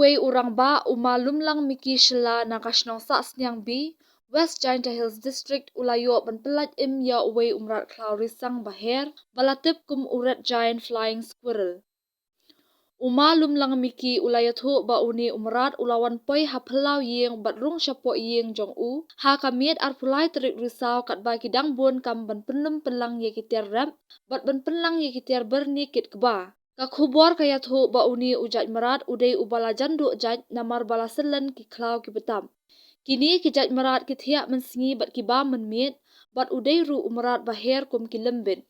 wei urang ba umalum lang miki shela nakashnong sa snyang bi West Jainta Hills District ulayo banpelat im ya wei umrat klau risang baher balatip kum urat giant flying squirrel. Umalum lang miki ulayathu ba uni umrat ulawan poi haphalau yeng batrung syapo yeng jong u ha kamiet arpulai terik risau kat ba kidang bun kam ban penlum penlang ye kitiar rap bat ban penlang ye kitiar berni kit keba. Kakubor kayathu ba uni ujaj merat udai ubala jandu jaj namar bala selen ki klau ki betam. Kini kijaj merat kithia mensingi bat kiba menmiet bat udai ru umrat baher kum ki lembit.